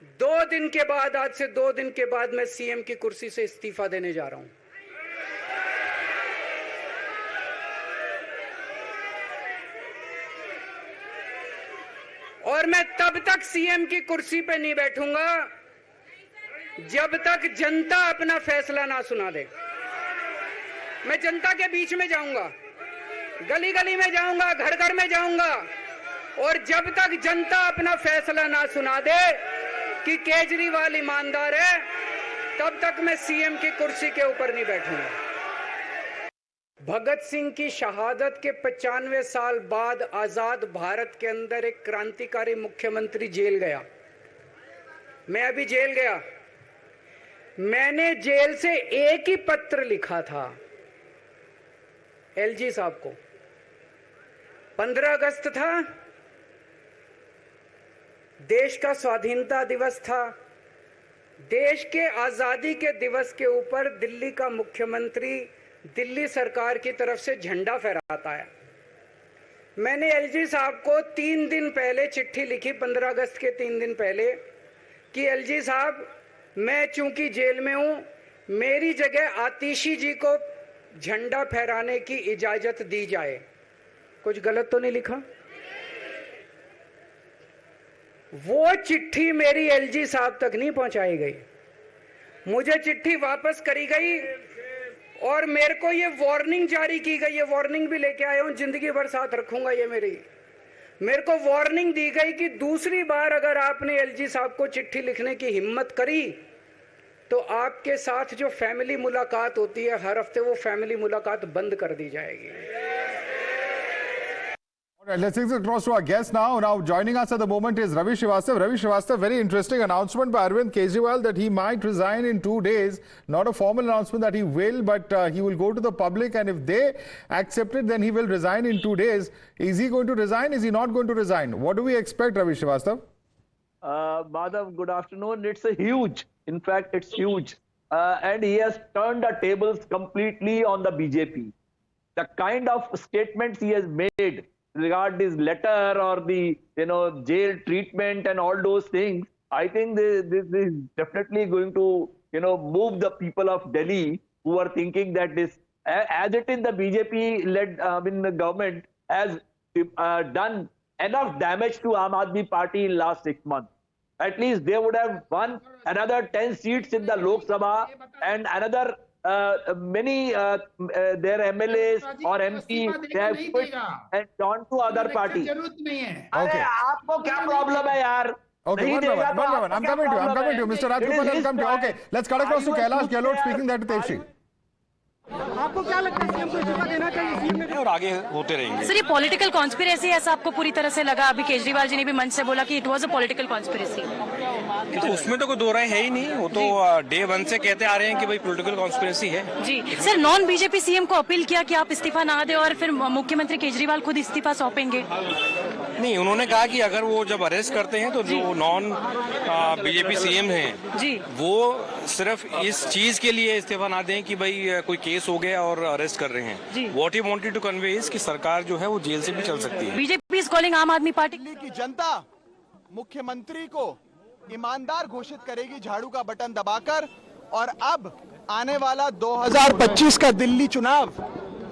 2 दिन के बाद, आज से 2 दिन के बाद मैं सीएम की कुर्सी से इस्तीफा देने जा रहा हूं। और मैं तब तक सीएम की कुर्सी पे नहीं बैठूंगा जब तक जनता अपना फैसला ना सुना दे। मैं जनता के बीच में जाऊंगा, गली गली में जाऊंगा, घर घर में जाऊंगा, और जब तक जनता अपना फैसला ना सुना दे कि केजरीवाल ईमानदार है, तब तक मैं सीएम की कुर्सी के ऊपर नहीं बैठूंगा। भगत सिंह की शहादत के 95 साल बाद आजाद भारत के अंदर एक क्रांतिकारी मुख्यमंत्री जेल गया। मैं अभी जेल गया, मैंने जेल से एक ही पत्र लिखा था एलजी साहब को। 15 अगस्त था, देश का स्वाधीनता दिवस था। देश के आजादी के दिवस के ऊपर दिल्ली का मुख्यमंत्री दिल्ली सरकार की तरफ से झंडा फहराता है। मैंने एलजी साहब को 3 दिन पहले चिट्ठी लिखी, 15 अगस्त के 3 दिन पहले, कि एलजी साहब, मैं चूंकि जेल में हूं, मेरी जगह आतिशी जी को झंडा फहराने की इजाजत दी जाए। कुछ गलत तो नहीं लिखा? वो चिट्ठी मेरी एलजी साहब तक नहीं पहुंचाई गई, मुझे चिट्ठी वापस करी गई और मेरे को ये वार्निंग जारी की गई। ये वार्निंग भी लेके आया हूं, जिंदगी भर साथ रखूंगा ये मेरे को वार्निंग दी गई कि दूसरी बार अगर आपने एलजी साहब को चिट्ठी लिखने की हिम्मत करी तो आपके साथ जो फैमिली मुलाकात होती है हर हफ्ते, वो फैमिली मुलाकात बंद कर दी जाएगी। All right, let's take it across to our guest now. Now joining us at the moment is Ravi Srivastava. Ravi Srivastava, very interesting announcement by Arvind Kejriwal that he might resign in 2 days. Not a formal announcement that he will, but he will go to the public, and if they accept it, then he will resign in 2 days. Is he going to resign? Is he not going to resign? What do we expect, Ravi Srivastava? Madhav, good afternoon. It's a huge, in fact, it's huge. And he has turned the tables completely on the BJP. The kind of statements he has made regarding this letter or the jail treatment and all those things, I think this is definitely going to move the people of Delhi who are thinking that this, as it is, the BJP-led the government has done enough damage to Aam Aadmi Party in last 6 months. At least they would have won another 10 seats in the Lok Sabha and another many their MLAs or MP they have quit and gone to other parties. Okay. आपको क्या problem है यार? Okay, one moment. I'm coming to you. Mr. Rajgopal, I'll come to you. Okay, let's cut across to Kailash Gehlot speaking that to Tevshi. आपको क्या लगता है CM को इस्तीफा देना चाहिए? सीएम ने और आगे होते रहेंगे। सर, ये पॉलिटिकल कॉन्स्पिरेसी ऐसा आपको पूरी तरह से लगा? अभी केजरीवाल जी ने भी मंच से बोला कि it was a political conspiracy. तो उसमें तो कोई दो राय है ही नहीं, वो तो डे 1 से कहते आ रहे हैं कि भाई पॉलिटिकल कॉन्स्पिरेसी है। जी सर, नॉन बीजेपी सीएम को अपील किया कि आप इस्तीफा ना दें और फिर मुख्यमंत्री केजरीवाल खुद इस्तीफा सौंपेंगे। नहीं, उन्होंने कहा कि अगर वो जब अरेस्ट करते हैं तो जो नॉन बीजेपी सीएम हैं जी, वो सिर्फ इस चीज के लिए इस्तीफा ना दें कि भाई कोई केस हो गया और अरेस्ट कर रहे हैं। What he wanted to convey is कि सरकार जो है वो जेल से भी चल सकती है। बीजेपी इज कॉलिंग आम आदमी पार्टी की जनता मुख्यमंत्री को ईमानदार घोषित करेगी झाड़ू का बटन दबाकर। और अब आने वाला 2025 का दिल्ली चुनाव,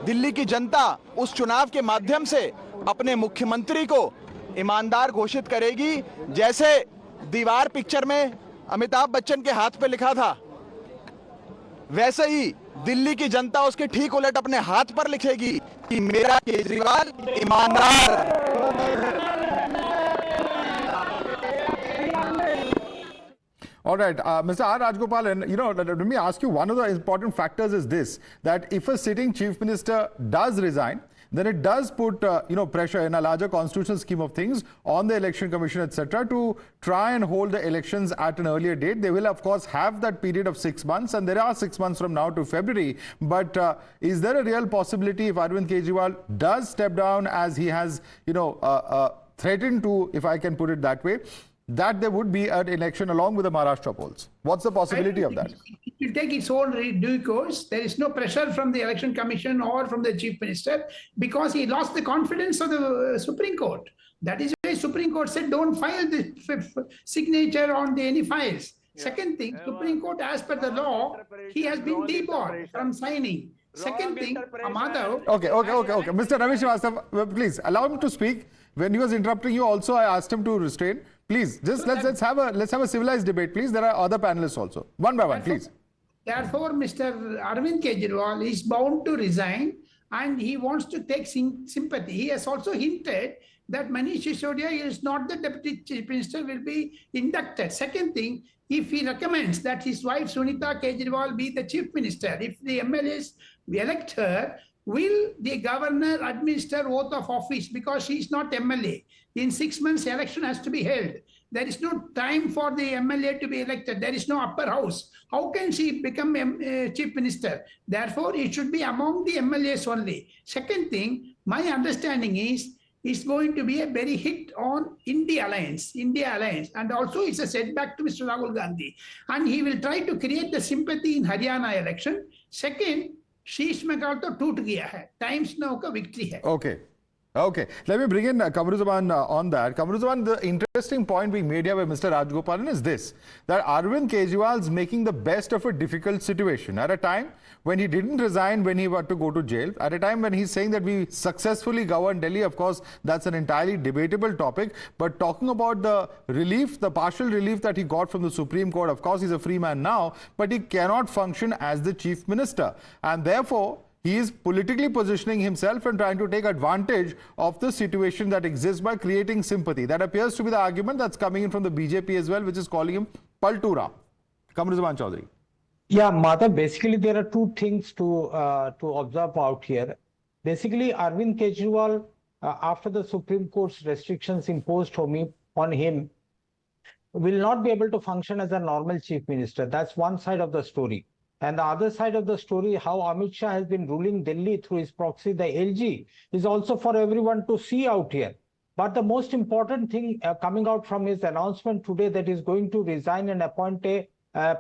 दिल्ली की जनता उस चुनाव के माध्यम से अपने मुख्यमंत्री को ईमानदार घोषित करेगी। जैसे दीवार पिक्चर में अमिताभ बच्चन के हाथ पे लिखा था, वैसे ही दिल्ली की जनता उसके ठीक उलट अपने हाथ पर लिखेगी कि मेरा केजरीवाल ईमानदार। All right, Mr. R. Rajgopalan, let me ask you, one of the important factors is this, that if a sitting chief minister does resign, then it does put, pressure in a larger constitutional scheme of things on the election commission, etc., to try and hold the elections at an earlier date. They will, of course, have that period of 6 months, and there are 6 months from now to February. But is there a real possibility if Arvind Kejriwal does step down, as he has, threatened to, if I can put it that way, that there would be an election along with the Maharashtra polls? What's the possibility of that? It will take its own due course. There is no pressure from the election commission or from the chief minister because he lost the confidence of the Supreme Court. That is why Supreme Court said don't file the signature on any files. Second thing, Supreme Court, as per the law, he has been debarred from signing. Second thing, Madhav. Okay. Mr. Ravi Srivastava, please allow him to speak. When he was interrupting you, also I asked him to restrain. Please, just let's have a civilized debate, please. There are other panelists also. One by one, please. Therefore, Mr. Arvind Kejriwal is bound to resign, and he wants to take sympathy. He has also hinted that Manish Sisodia is not the deputy chief minister, will be inducted. Second thing, if he recommends that his wife Sunita Kejriwal be the chief minister, if the MLAs elect her, will the governor administer oath of office? Because she is not MLA. In 6 months, election has to be held. There is no time for the MLA to be elected. There is no upper house. How can she become chief minister? Therefore, it should be among the MLAs only. Second thing, my understanding is it's going to be a very hit on India Alliance, and also it's a setback to Mr. Rahul Gandhi. And he will try to create the sympathy in Haryana election. Second, शीश में काल तो टूट गया है, times now का victory है. Okay. Let me bring in Kamruzaman on that. Kamruzaman, the interesting point being made here by Mr. Rajgopalan is this, that Arvind Kejriwal is making the best of a difficult situation at a time when he didn't resign when he had to go to jail, at a time when he's saying that we successfully governed Delhi. Of course, that's an entirely debatable topic, but talking about the relief, the partial relief that he got from the Supreme Court, of course, he's a free man now, but he cannot function as the chief minister. And therefore, he is politically positioning himself and trying to take advantage of the situation that exists by creating sympathy. That appears to be the argument that's coming in from the BJP as well, which is calling him Paltura. Kamruzaman Chaudhary. Yeah, Madhav, basically there are two things to observe out here. Basically, Arvind Kejriwal, after the Supreme Court's restrictions imposed on him, will not be able to function as a normal chief minister. That's one side of the story. And the other side of the story, how Amit Shah has been ruling Delhi through his proxy, the LG, is also for everyone to see out here. But the most important thing coming out from his announcement today that he's going to resign and appoint a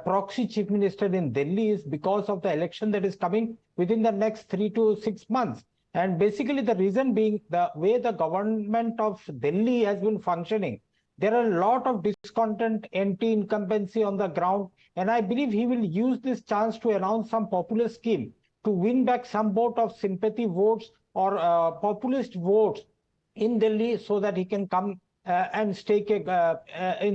proxy chief minister in Delhi is because of the election that is coming within the next 3 to 6 months. And basically the reason being the way the government of Delhi has been functioning. There are a lot of discontent, anti-incumbency on the ground. And I believe he will use this chance to announce some populist scheme to win back some vote of sympathy votes or populist votes in Delhi so that he can come and stake in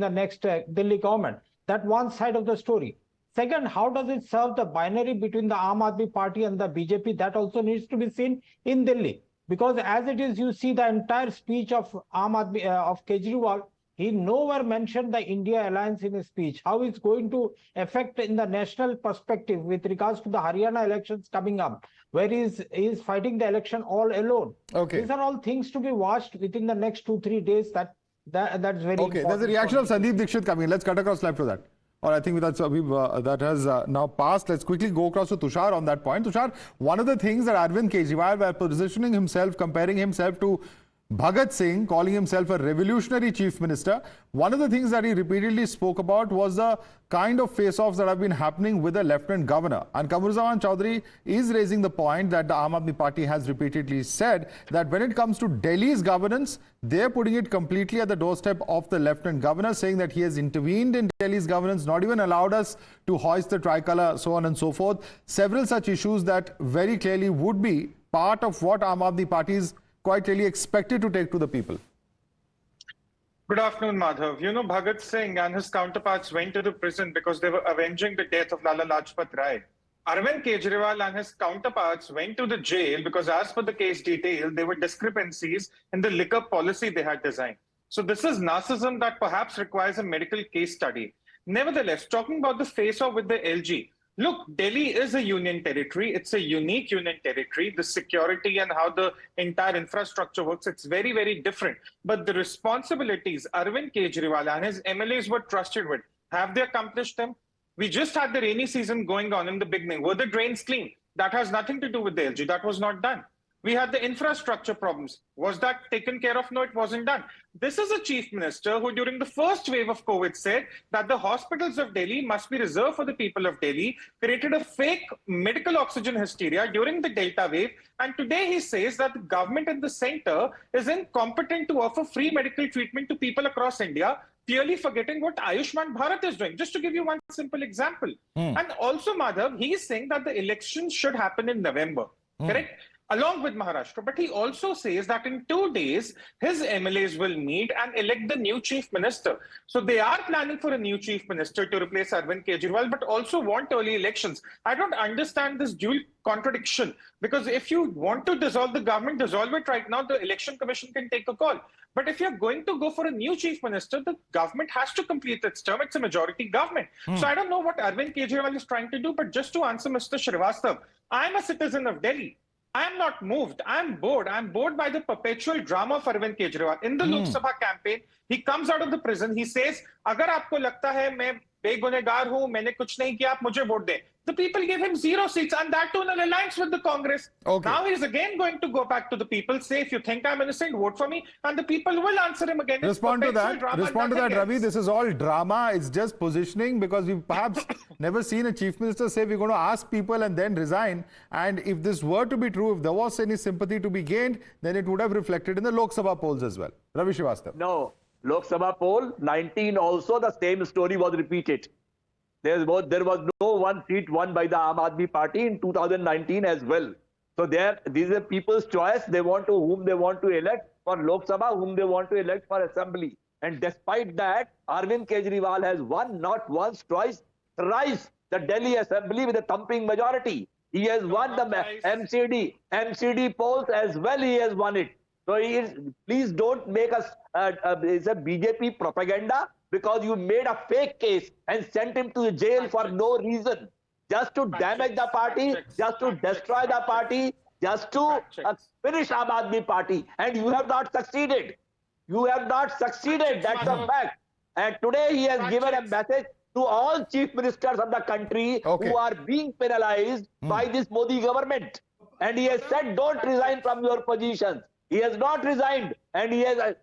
the next Delhi government. That one side of the story. Second, how does it serve the binary between the Aam Aadmi Party and the BJP? That also needs to be seen in Delhi. Because as it is, you see the entire speech of of Kejriwal, he nowhere mentioned the India alliance in his speech. How it's going to affect in the national perspective with regards to the Haryana elections coming up, where he is fighting the election all alone. Okay. These are all things to be watched within the next 2-3 days. That's very okay. There's a reaction of Sandeep Dixit coming. Let's cut across live to that. Or I think that has now passed. Let's quickly go across to Tushar on that point. Tushar, one of the things that Arvind Kejriwal, by positioning himself, comparing himself to Bhagat Singh, calling himself a revolutionary chief minister, one of the things that he repeatedly spoke about was the kind of face-offs that have been happening with the Lieutenant Governor. And Kamruzaman Chaudhary is raising the point that the Aam Aadmi Party has repeatedly said that when it comes to Delhi's governance, they're putting it completely at the doorstep of the Lieutenant Governor, saying that he has intervened in Delhi's governance, not even allowed us to hoist the tricolour, so on and so forth. Several such issues that very clearly would be part of what Aam Aadmi Party is quite really expected to take to the people. Good afternoon, Madhav. You know, Bhagat Singh and his counterparts went to the prison because they were avenging the death of Lala Lajpat Rai. Arvind Kejriwal and his counterparts went to the jail because, as per the case detail, there were discrepancies in the liquor policy they had designed. So this is narcissism that perhaps requires a medical case study. Nevertheless, talking about the face-off with the LG, look, Delhi is a union territory. It's a unique union territory. The security and how the entire infrastructure works, it's very, very different. But the responsibilities Arvind Kejriwal and his MLAs were trusted with, have they accomplished them? We just had the rainy season going on in the beginning. Were the drains clean? That has nothing to do with the LG. That was not done. We had the infrastructure problems. Was that taken care of? No, it wasn't done. This is a chief minister who, during the first wave of COVID, said that the hospitals of Delhi must be reserved for the people of Delhi, created a fake medical oxygen hysteria during the Delta wave. And today he says that the government at the center is incompetent to offer free medical treatment to people across India, clearly forgetting what Ayushman Bharat is doing. Just to give you one simple example. And also, Madhav, he is saying that the elections should happen in November, correct? Along with Maharashtra. But he also says that in 2 days, his MLAs will meet and elect the new chief minister. So they are planning for a new chief minister to replace Arvind Kejriwal, but also want early elections. I don't understand this dual contradiction, because if you want to dissolve the government, dissolve it right now. The election commission can take a call. But if you're going to go for a new chief minister, the government has to complete its term. It's a majority government. So I don't know what Arvind Kejriwal is trying to do, but just to answer Mr. Srivastav, I'm a citizen of Delhi. I'm not moved. I'm bored. I'm bored by the perpetual drama of Arvind Kejriwal. In the Lok Sabha campaign, he comes out of the prison. He says, "Agar aapko lagta hai main बेगुनहगार हूं, मैंने कुछ नहीं किया, आप मुझे vote दें." The people gave him 0 seats, and that too in an alliance with the Congress. Now he's again going to go back to the people, say, if you think I'm innocent, vote for me, and the people will answer him again. Respond to that, Ravi. This is all drama. It's just positioning, because we've perhaps never seen a chief minister say we're going to ask people and then resign. And if this were to be true, if there was any sympathy to be gained, then it would have reflected in the Lok Sabha polls as well. Ravi Srivastav. No. Lok Sabha poll 19 also the same story was repeated. There was no one seat won by the Aam Aadmi Party in 2019 as well. So these are people's choice. They want to whom they want to elect for Lok Sabha, whom they want to elect for Assembly. And despite that, Arvind Kejriwal has won not once, twice, thrice the Delhi Assembly with a thumping majority. He has won the MCD polls as well. He has won it. So please don't make us it's a BJP propaganda, because you made a fake case and sent him to jail for no reason, just to damage the party, just to destroy the party, just to finish Aam Aadmi Party. And you have not succeeded. You have not succeeded. That's a fact. And today he has given a message to all chief ministers of the country who are being penalized by this Modi government. And he has said, don't resign from your positions. He has not resigned, and he has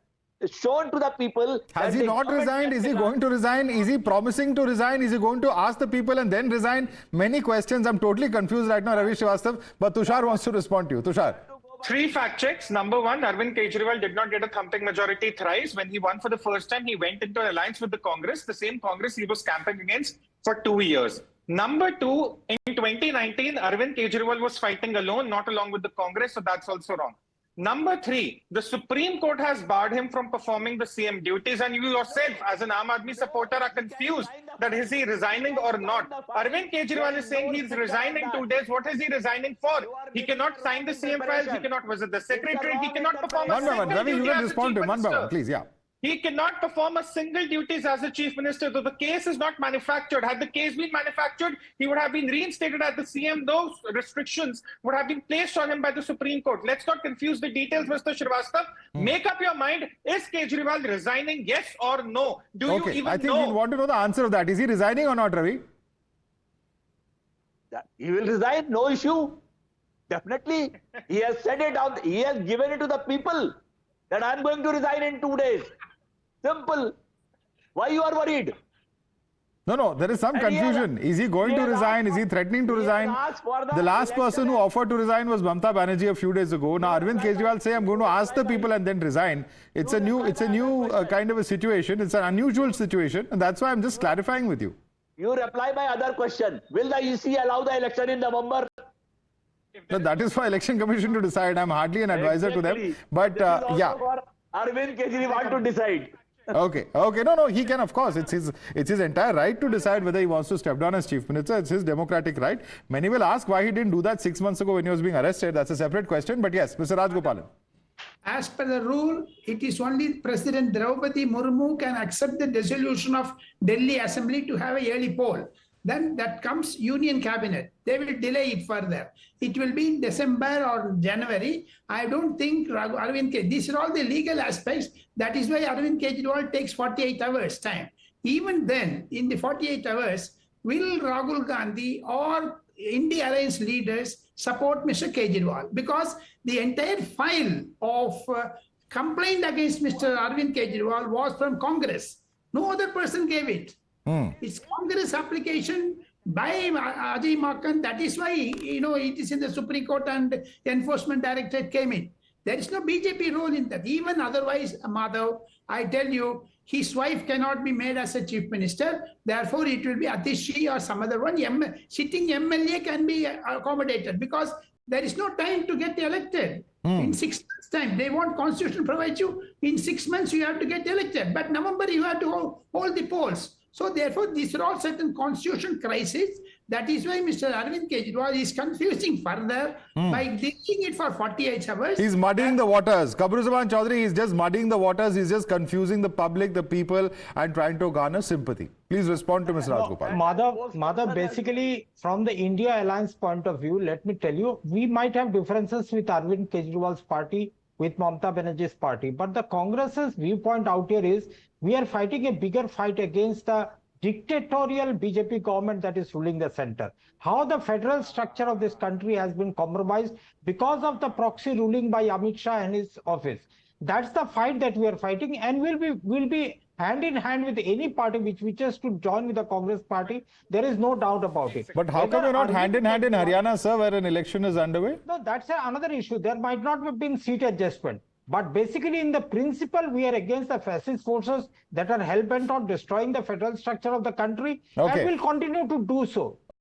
shown to the people. Has he not resigned? Is he going to resign? Is he promising to resign? Is he going to ask the people and then resign? Many questions. I'm totally confused right now, Ravi Srivastav. But Tushar wants to respond to you. Tushar. 3 fact checks. Number 1, Arvind Kejriwal did not get a thumping majority thrice. When he won for the first time, he went into an alliance with the Congress, the same Congress he was campaigning against for 2 years. Number 2, in 2019, Arvind Kejriwal was fighting alone, not along with the Congress, so that's also wrong. Number 3, the Supreme Court has barred him from performing the CM duties, and you yourself, as an Aam Aadmi supporter, are confused that is he resigning or not. Arvind Kejriwal is saying he's resigning 2 days. What is he resigning for? He cannot sign the CM files, he cannot visit the secretary, he cannot perform a single Ravi, you duty can as a respond chief to him one by minister. one, please, yeah. He cannot perform a single duties as a chief minister. So the case is not manufactured. Had the case been manufactured, he would have been reinstated as the CM. Those restrictions would have been placed on him by the Supreme Court. Let's not confuse the details, Mr. Srivastav. Make up your mind. Is Kejriwal resigning, yes or no? Do you even know? I think we want to know the answer of that. Is he resigning or not, Ravi? He will resign, no issue. Definitely. He has said it out. He has given it to the people that I'm going to resign in 2 days. Simple. Why you are worried? No, there is some confusion. Is he going to resign? Is he threatening to resign? The last person who offered to resign was Mamata Banerjee a few days ago. Now Arvind Kejriwal say, I'm going to ask the people and then resign. It's a new kind of a situation. It's an unusual situation, and that's why I'm just clarifying with you. You reply my other question. Will the EC allow the election in November? No, that is for Election Commission to decide. I'm hardly an advisor to them. But yeah. For Arvind Kejriwal to decide. Okay. No, he can, of course. It's his entire right to decide whether he wants to step down as chief minister. It's his democratic right. Many will ask why he didn't do that 6 months ago when he was being arrested. That's a separate question. But yes, Mr. Rajgopalan. As per the rule, it is only President Draupadi Murmu can accept the resolution of Delhi Assembly to have a early poll. Then that comes Union Cabinet. They will delay it further. It will be in December or January. I don't think Arvind Kejriwal, these are all the legal aspects. That is why Arvind Kejriwal takes 48 hours time. Even then, in the 48 hours, will Rahul Gandhi or India Alliance leaders support Mr. Kejriwal, because the entire file of complaint against Mr. Arvind Kejriwal was from Congress. No other person gave it. It's Congress application by Ajay Makan. That is why, it is in the Supreme Court and the Enforcement Directorate came in. There is no BJP role in that. Even otherwise, Madhav, I tell you, his wife cannot be made as a chief minister. Therefore, it will be Atishi or some other one. Sitting MLA can be accommodated, because there is no time to get elected. In 6 months' time, they want constitution provides you in 6 months you have to get elected. But November you have to hold the polls. So therefore, these are all certain constitution crises. That is why Mr. Arvind Kejriwal is confusing further by delaying it for 48 hours. He's muddying the waters. Kabruzaman Chaudhary is just muddying the waters. He's just confusing the public, the people, and trying to garner sympathy. Please respond to Mr. Rajgopal. Madhav, basically, from the India Alliance point of view, let me tell you, we might have differences with Arvind Kejriwal's party, with Mamata Banerjee's party. But the Congress's viewpoint out here is, we are fighting a bigger fight against the dictatorial BJP government that is ruling the center. How the federal structure of this country has been compromised because of the proxy ruling by Amit Shah and his office. That's the fight that we are fighting, and we'll be hand in hand with any party which wishes to join with the Congress party. There is no doubt about it. But how come you're not hand in hand in Haryana, sir, where an election is underway? No, that's another issue. There might not have been seat adjustment. But basically, in the principle, we are against the fascist forces that are hell-bent on destroying the federal structure of the country, and will continue to do so.